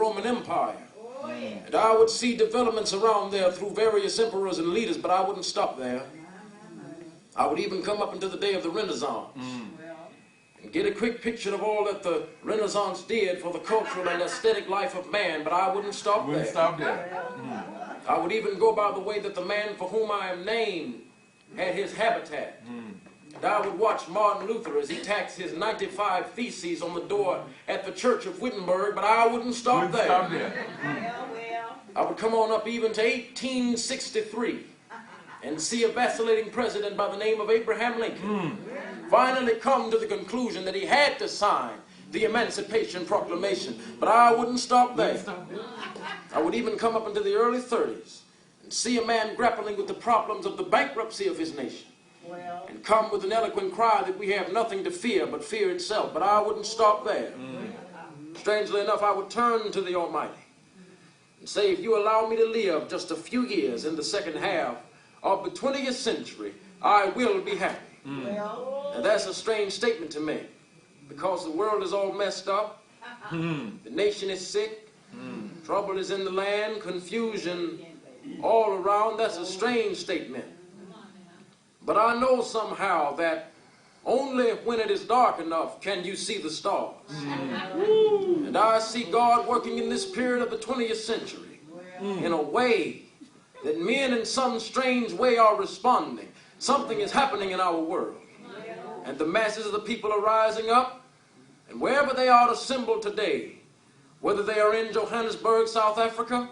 Roman Empire. And I would see developments around there through various emperors and leaders, but I wouldn't stop there. I would even come up into the day of the Renaissance and get a quick picture of all that the Renaissance did for the cultural and aesthetic life of man, but I wouldn't stop there. I would even go by the way that the man for whom I am named had his habitat. And I would watch Martin Luther as he tacked his 95 Theses on the door at the Church of Wittenberg, but I wouldn't stop there. I would come on up even to 1863 and see a vacillating president by the name of Abraham Lincoln finally come to the conclusion that he had to sign the Emancipation Proclamation, but I wouldn't stop there. I would even come up into the early 30s and see a man grappling with the problems of the bankruptcy of his nation and come with an eloquent cry that we have nothing to fear but fear itself, but I wouldn't stop there. Strangely enough, I would turn to the Almighty and say, if you allow me to live just a few years in the second half of the 20th century, I will be happy. Now that's a strange statement to make, because the world is all messed up, the nation is sick, trouble is in the land, confusion all around. That's a strange statement. But I know somehow that only when it is dark enough can you see the stars. And I see God working in this period of the 20th century in a way that men in some strange way are responding. Something is happening in our world. And the masses of the people are rising up. And wherever they are assembled today, whether they are in Johannesburg, South Africa,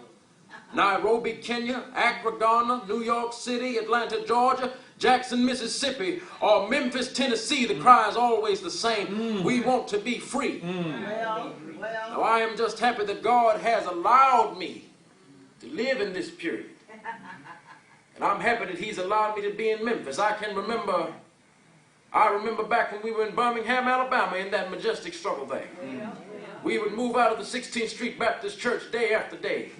Nairobi, Kenya, Accra, Ghana, New York City, Atlanta, Georgia, Jackson, Mississippi, or Memphis, Tennessee, the cry is always the same. We want to be free. Now, I am just happy that God has allowed me to live in this period. And I'm happy that he's allowed me to be in Memphis. I remember back when we were in Birmingham, Alabama, in that majestic struggle there. We would move out of the 16th Street Baptist Church day after day.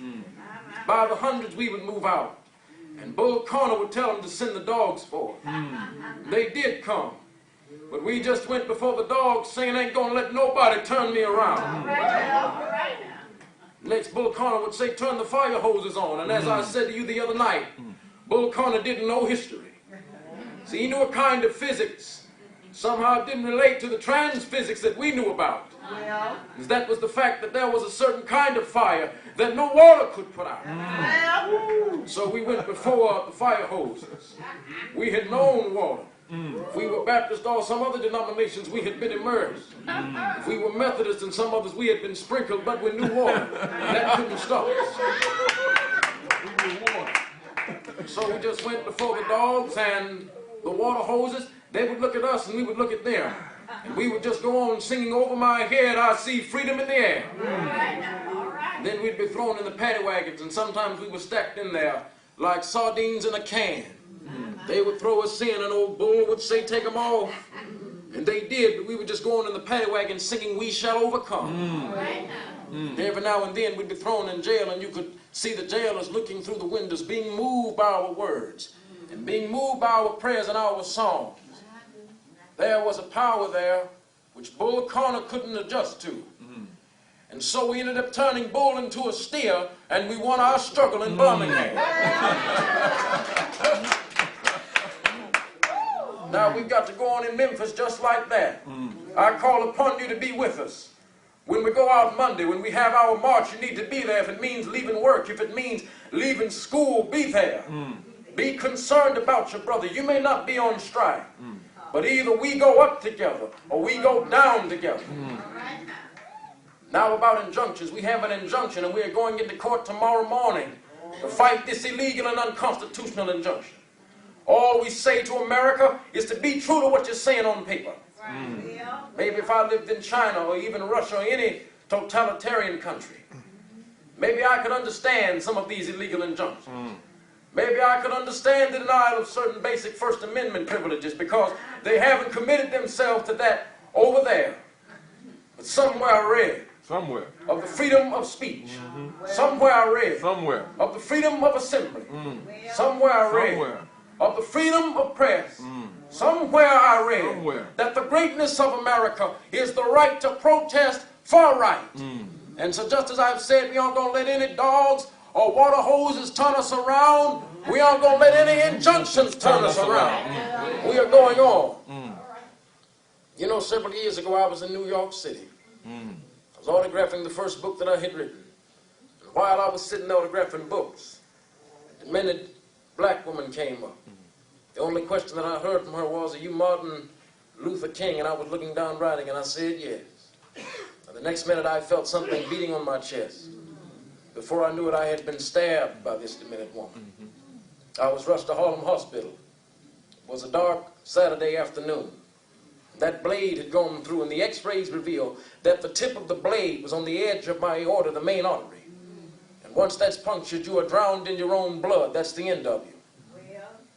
By the hundreds we would move out. And Bull Corner would tell them to send the dogs for us. They did come. But we just went before the dogs saying, ain't gonna let nobody turn me around. Next, Bull Corner would say, turn the fire hoses on. And as I said to you the other night, Bull Corner didn't know history. See, he knew a kind of physics. Somehow it didn't relate to the trans physics that we knew about. That was the fact that there was a certain kind of fire that no water could put out. So we went before the fire hoses. We had known water. If we were Baptist or some other denominations, we had been immersed. If we were Methodists and some others, we had been sprinkled, but we knew water. That couldn't stop us. So we just went before the dogs and the water hoses. They would look at us and we would look at them. And we would just go on singing, over my head I see freedom in the air. And then we'd be thrown in the paddy wagons, and sometimes we were stacked in there like sardines in a can. They would throw us in, and old Bull would say, take them off. And they did, but we would just go on in the paddy wagon singing, we shall overcome. Every now and then we'd be thrown in jail, and you could see the jailers looking through the windows, being moved by our words, and being moved by our prayers and our songs. There was a power there which Bull Corner couldn't adjust to. And so we ended up turning Bull into a steer, and we won our struggle in Birmingham. Now we've got to go on in Memphis just like that. I call upon you to be with us. When we go out Monday, when we have our march, you need to be there. If it means leaving work, if it means leaving school, be there. Be concerned about your brother. You may not be on strike. But either we go up together or we go down together. Now about injunctions. We have an injunction and we are going into court tomorrow morning to fight this illegal and unconstitutional injunction. All we say to America is to be true to what you're saying on paper. Maybe if I lived in China or even Russia or any totalitarian country, maybe I could understand some of these illegal injunctions. Maybe I could understand the denial of certain basic First Amendment privileges because they haven't committed themselves to that over there. But somewhere I read of the freedom of speech. Somewhere I read of the freedom of assembly. Somewhere I read of the freedom of press. Somewhere I read that the greatness of America is the right to protest for right. And so just as I've said, we aren't going to let any dogs or water hoses turn us around. We aren't going to let any injunctions turn us around. We are going on. You know, several years ago, I was in New York City. I was autographing the first book that I had written. And while I was sitting autographing books, a minute black woman came up. The only question that I heard from her was, "Are you Martin Luther King?" And I was looking down writing, and I said, "Yes." And the next minute, I felt something beating on my chest. Before I knew it, I had been stabbed by this demented woman. I was rushed to Harlem Hospital. It was a dark Saturday afternoon. That blade had gone through, and the x-rays revealed that the tip of the blade was on the edge of my aorta, the main artery. And once that's punctured, you are drowned in your own blood. That's the end of you.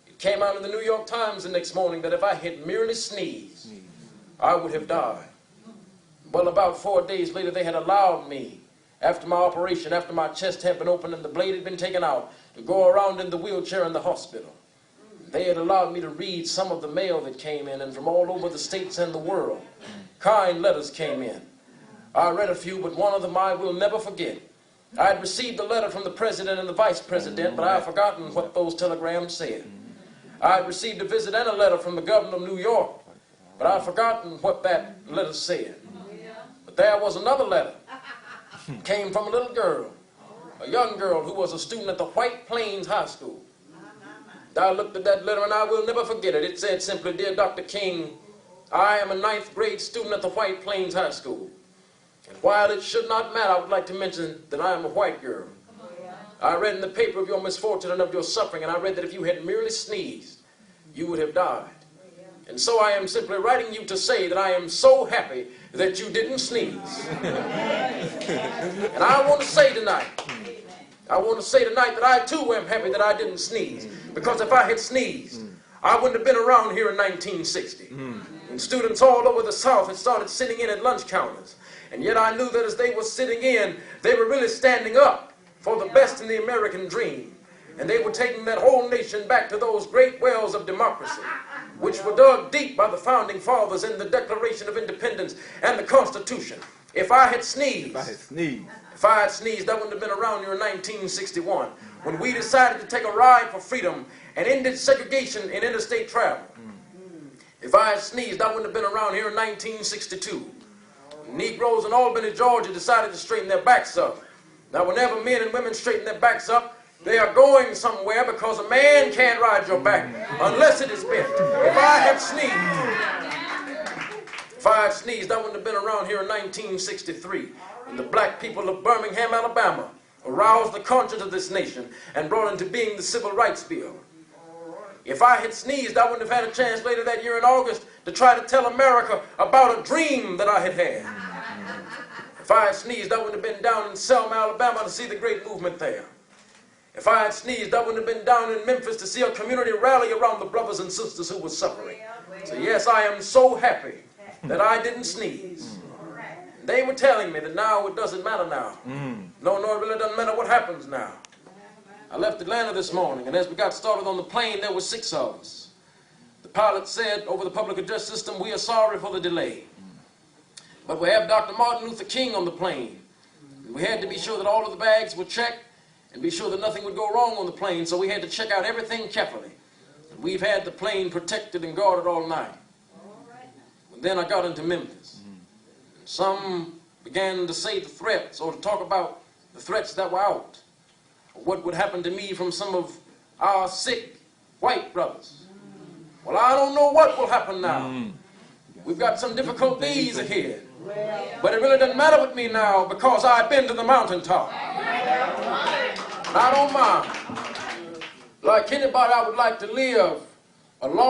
It came out in the New York Times the next morning that if I had merely sneezed, I would have died. Well, about 4 days later, they had allowed me, after my operation, after my chest had been opened and the blade had been taken out, to go around in the wheelchair in the hospital. They had allowed me to read some of the mail that came in, and from all over the states and the world, kind letters came in. I read a few, but one of them I will never forget. I had received a letter from the president and the vice president, but I have forgotten what those telegrams said. I had received a visit and a letter from the governor of New York, but I have forgotten what that letter said. But there was another letter. It came from a little girl, a young girl who was a student at the White Plains High School. I looked at that letter and I will never forget it. It said simply, "Dear Dr. King, I am a 9th grade student at the White Plains High School. And while it should not matter, I would like to mention that I am a white girl. I read in the paper of your misfortune and of your suffering, and I read that if you had merely sneezed, you would have died. And so I am simply writing you to say that I am so happy that you didn't sneeze." And I want to say tonight that I too am happy that I didn't sneeze. Because if I had sneezed, I wouldn't have been around here in 1960. And students all over the South had started sitting in at lunch counters. And yet I knew that as they were sitting in, they were really standing up for the best in the American dream. And they were taking that whole nation back to those great wells of democracy, which were dug deep by the founding fathers in the Declaration of Independence and the Constitution. If I had sneezed, I wouldn't have been around here in 1961, when we decided to take a ride for freedom and ended segregation in interstate travel. If I had sneezed, I wouldn't have been around here in 1962. Negroes in Albany, Georgia decided to straighten their backs up. Now, whenever men and women straighten their backs up, they are going somewhere, because a man can't ride your back unless it is bent. If I had sneezed, I wouldn't have been around here in 1963, when the black people of Birmingham, Alabama, aroused the conscience of this nation and brought into being the Civil Rights Bill. If I had sneezed, I wouldn't have had a chance later that year in August to try to tell America about a dream that I had had. If I had sneezed, I wouldn't have been down in Selma, Alabama to see the great movement there. If I had sneezed, I wouldn't have been down in Memphis to see a community rally around the brothers and sisters who were suffering. So yes, I am so happy that I didn't sneeze. They were telling me that now it doesn't matter now. No, it really doesn't matter what happens now. I left Atlanta this morning, and as we got started on the plane, there were 6 of us. The pilot said over the public address system, "We are sorry for the delay, but we have Dr. Martin Luther King on the plane. And we had to be sure that all of the bags were checked and be sure that nothing would go wrong on the plane, so we had to check out everything carefully. And we've had the plane protected and guarded all night." And then I got into Memphis. Some began to say the threats, or to talk about the threats that were out, or what would happen to me from some of our sick white brothers. Well, I don't know what will happen now. We've got some difficult days ahead. But it really doesn't matter with me now, because I've been to the mountaintop. And I don't mind. Like anybody, I would like to live a long